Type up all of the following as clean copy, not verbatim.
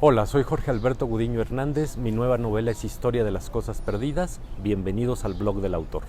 Hola, soy Jorge Alberto Gudiño Hernández, mi nueva novela es Historia de las Cosas Perdidas, bienvenidos al blog del autor.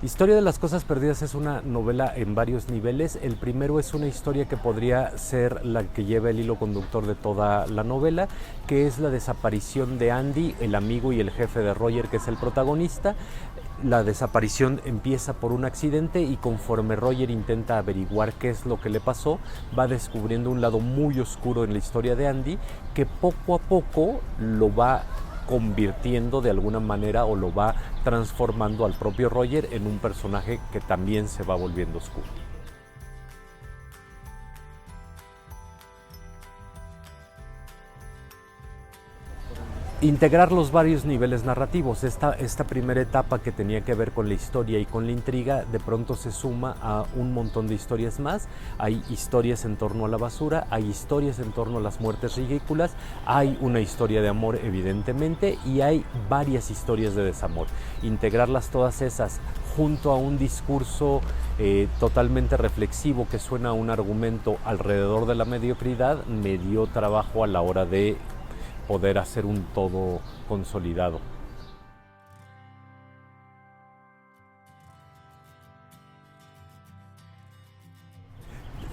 Historia de las Cosas Perdidas es una novela en varios niveles. El primero es una historia que podría ser la que lleva el hilo conductor de toda la novela, que es la desaparición de Andy, el amigo y el jefe de Roger, que es el protagonista. La desaparición empieza por un accidente y conforme Roger intenta averiguar qué es lo que le pasó, va descubriendo un lado muy oscuro en la historia de Andy que poco a poco lo va convirtiendo de alguna manera o lo va transformando al propio Roger en un personaje que también se va volviendo oscuro. Integrar los varios niveles narrativos. Esta primera etapa que tenía que ver con la historia y con la intriga, de pronto se suma a un montón de historias más. Hay historias en torno a la basura, hay historias en torno a las muertes ridículas, hay una historia de amor evidentemente y hay varias historias de desamor. Integrarlas todas esas junto a un discurso totalmente reflexivo que suena a un argumento alrededor de la mediocridad me dio trabajo a la hora de poder hacer un todo consolidado.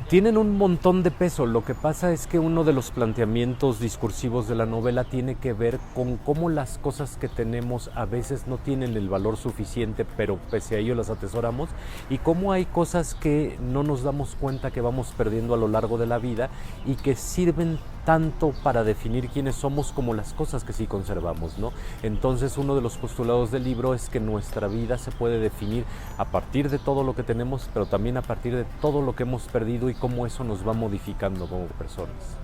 Tienen un montón de peso. Lo que pasa es que uno de los planteamientos discursivos de la novela tiene que ver con cómo las cosas que tenemos a veces no tienen el valor suficiente, pero pese a ello las atesoramos, y cómo hay cosas que no nos damos cuenta que vamos perdiendo a lo largo de la vida y que sirven tanto para definir quiénes somos como las cosas que sí conservamos, ¿no? Entonces uno de los postulados del libro es que nuestra vida se puede definir a partir de todo lo que tenemos, pero también a partir de todo lo que hemos perdido y cómo eso nos va modificando como personas.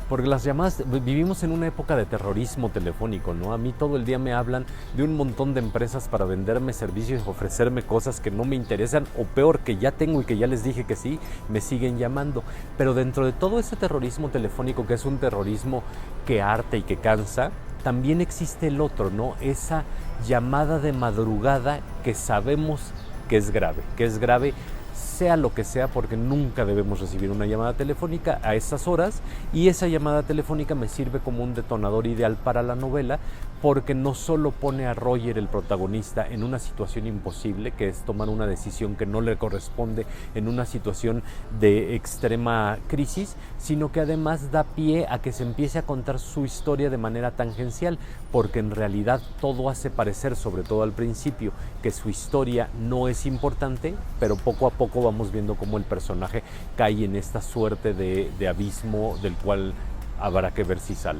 Porque las llamadas, vivimos en una época de terrorismo telefónico, ¿no? A mí todo el día me hablan de un montón de empresas para venderme servicios, ofrecerme cosas que no me interesan, o peor, que ya tengo y que ya les dije que sí, me siguen llamando. Pero dentro de todo ese terrorismo telefónico, que es un terrorismo que harta y que cansa, también existe el otro, ¿no? Esa llamada de madrugada que sabemos que es grave, sea lo que sea, porque nunca debemos recibir una llamada telefónica a esas horas, y esa llamada telefónica me sirve como un detonador ideal para la novela, porque no solo pone a Roger, el protagonista, en una situación imposible, que es tomar una decisión que no le corresponde en una situación de extrema crisis, sino que además da pie a que se empiece a contar su historia de manera tangencial, porque en realidad todo hace parecer, sobre todo al principio, que su historia no es importante, pero poco a poco vamos viendo cómo el personaje cae en esta suerte de abismo del cual habrá que ver si sale.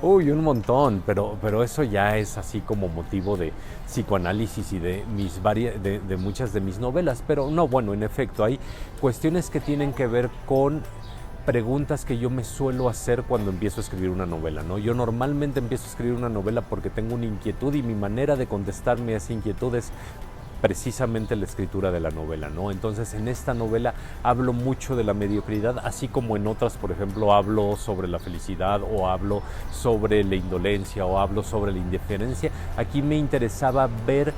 Uy, un montón, pero eso ya es así como motivo de psicoanálisis y de muchas de mis novelas. Pero no, bueno, en efecto, hay cuestiones que tienen que ver con preguntas que yo me suelo hacer cuando empiezo a escribir una novela, ¿no? Yo normalmente empiezo a escribir una novela porque tengo una inquietud y mi manera de contestarme a esa inquietud es precisamente la escritura de la novela, ¿no? Entonces en esta novela hablo mucho de la mediocridad, así como en otras, por ejemplo, hablo sobre la felicidad o hablo sobre la indolencia o hablo sobre la indiferencia. Aquí me interesaba ver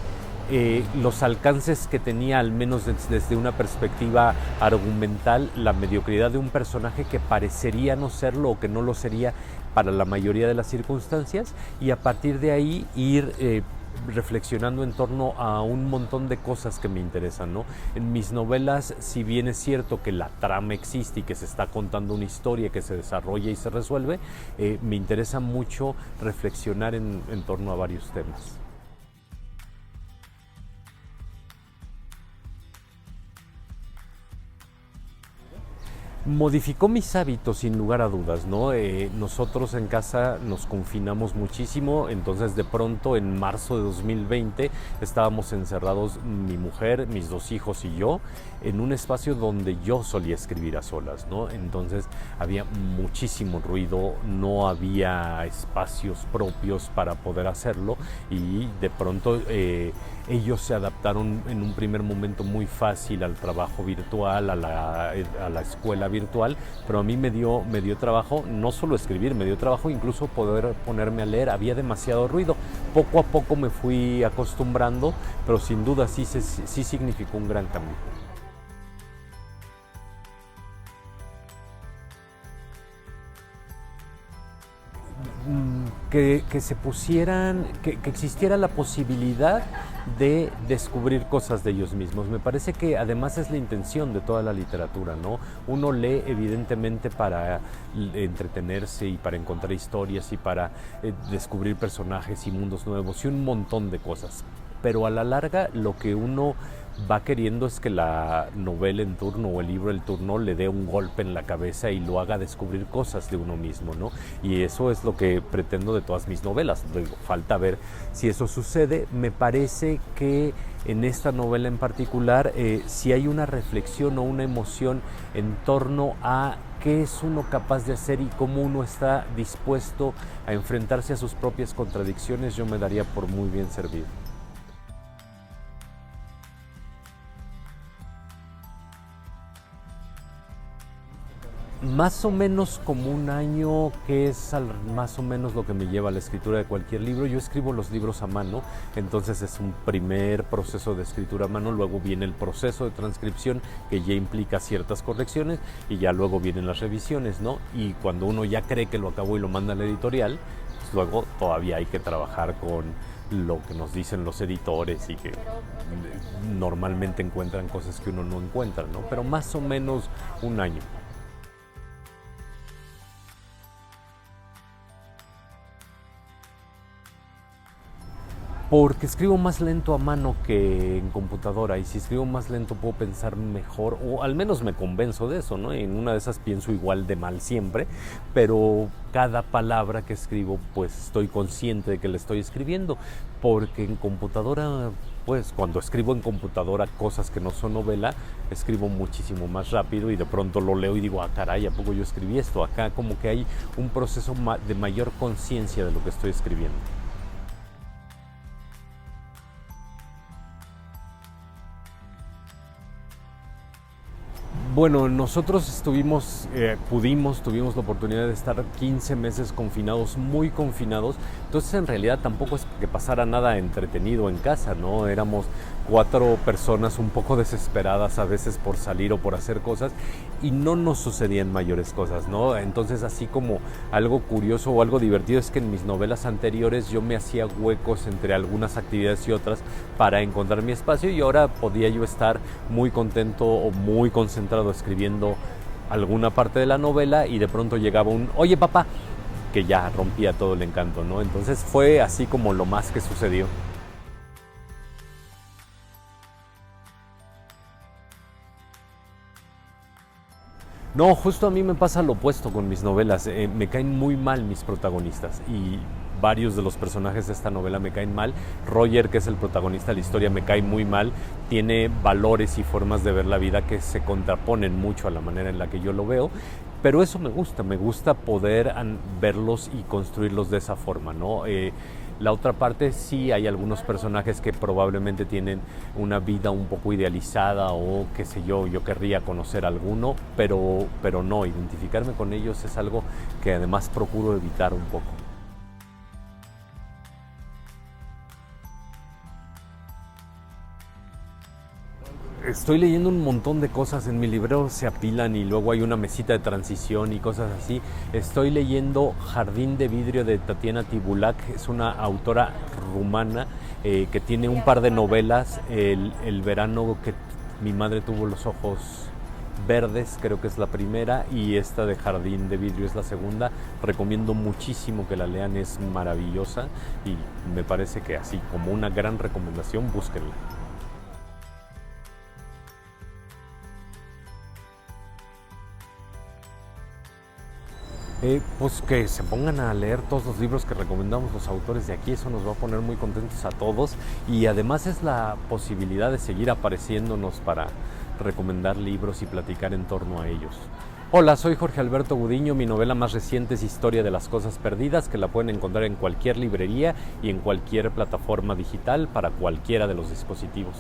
los alcances que tenía, al menos desde una perspectiva argumental, la mediocridad de un personaje que parecería no serlo o que no lo sería para la mayoría de las circunstancias, y a partir de ahí ir reflexionando en torno a un montón de cosas que me interesan, ¿no? En mis novelas, si bien es cierto que la trama existe y que se está contando una historia que se desarrolla y se resuelve, me interesa mucho reflexionar en torno a varios temas. Modificó mis hábitos sin lugar a dudas, ¿no? Nosotros en casa nos confinamos muchísimo, entonces de pronto en marzo de 2020 estábamos encerrados mi mujer, mis dos hijos y yo en un espacio donde yo solía escribir a solas, ¿no? Entonces había muchísimo ruido, no había espacios propios para poder hacerlo y de pronto ellos se adaptaron en un primer momento muy fácil al trabajo virtual, a la escuela virtual, pero a mí me dio trabajo no solo escribir, me dio trabajo incluso poder ponerme a leer, había demasiado ruido. Poco a poco me fui acostumbrando, pero sin duda sí significó un gran cambio. Que se pusieran, que existiera la posibilidad de descubrir cosas de ellos mismos. Me parece que además es la intención de toda la literatura, ¿no? Uno lee evidentemente para entretenerse y para encontrar historias y para descubrir personajes y mundos nuevos y un montón de cosas. Pero a la larga lo que uno va queriendo es que la novela en turno o el libro en turno le dé un golpe en la cabeza y lo haga descubrir cosas de uno mismo, ¿no? Y eso es lo que pretendo de todas mis novelas. Digo, falta ver si eso sucede. Me parece que en esta novela en particular si hay una reflexión o una emoción en torno a qué es uno capaz de hacer y cómo uno está dispuesto a enfrentarse a sus propias contradicciones, yo me daría por muy bien servido. Más o menos como un año, que es más o menos lo que me lleva a la escritura de cualquier libro. Yo escribo los libros a mano, entonces es un primer proceso de escritura a mano, luego viene el proceso de transcripción que ya implica ciertas correcciones y ya luego vienen las revisiones, ¿no? Y cuando uno ya cree que lo acabó y lo manda a la editorial, pues luego todavía hay que trabajar con lo que nos dicen los editores y que normalmente encuentran cosas que uno no encuentra, ¿no? Pero más o menos un año. Porque escribo más lento a mano que en computadora y si escribo más lento puedo pensar mejor o al menos me convenzo de eso, ¿no? En una de esas pienso igual de mal siempre, pero cada palabra que escribo pues estoy consciente de que la estoy escribiendo porque en computadora pues cuando escribo en computadora cosas que no son novela escribo muchísimo más rápido y de pronto lo leo y digo, ah caray, ¿a poco yo escribí esto? Acá como que hay un proceso de mayor conciencia de lo que estoy escribiendo. Bueno, nosotros tuvimos la oportunidad de estar 15 meses confinados, muy confinados, entonces en realidad tampoco es que pasara nada entretenido en casa, ¿no? Éramos 4 personas un poco desesperadas a veces por salir o por hacer cosas y no nos sucedían mayores cosas, ¿no? Entonces así como algo curioso o algo divertido es que en mis novelas anteriores yo me hacía huecos entre algunas actividades y otras para encontrar mi espacio y ahora podía yo estar muy contento o muy concentrado escribiendo alguna parte de la novela y de pronto llegaba un oye papá que ya rompía todo el encanto, ¿no? Entonces fue así como lo más que sucedió. No, justo a mí me pasa lo opuesto con mis novelas. Me caen muy mal mis protagonistas y varios de los personajes de esta novela me caen mal. Roger, que es el protagonista de la historia, me cae muy mal. Tiene valores y formas de ver la vida que se contraponen mucho a la manera en la que yo lo veo. Pero eso me gusta poder verlos y construirlos de esa forma, ¿no? La otra parte sí hay algunos personajes que probablemente tienen una vida un poco idealizada o qué sé yo querría conocer alguno, pero no, identificarme con ellos es algo que además procuro evitar un poco. Estoy leyendo un montón de cosas, en mi librero se apilan y luego hay una mesita de transición y cosas así. Estoy leyendo Jardín de vidrio de Tatiana Tibulac, es una autora rumana que tiene un par de novelas, el verano que mi madre tuvo los ojos verdes, creo que es la primera, y esta de Jardín de vidrio es la segunda. Recomiendo muchísimo que la lean, es maravillosa y me parece que así como una gran recomendación, búsquenla. Pues que se pongan a leer todos los libros que recomendamos los autores de aquí, eso nos va a poner muy contentos a todos y además es la posibilidad de seguir apareciéndonos para recomendar libros y platicar en torno a ellos. Hola, soy Jorge Alberto Gudiño, mi novela más reciente es Historia de las Cosas Perdidas, que la pueden encontrar en cualquier librería y en cualquier plataforma digital para cualquiera de los dispositivos.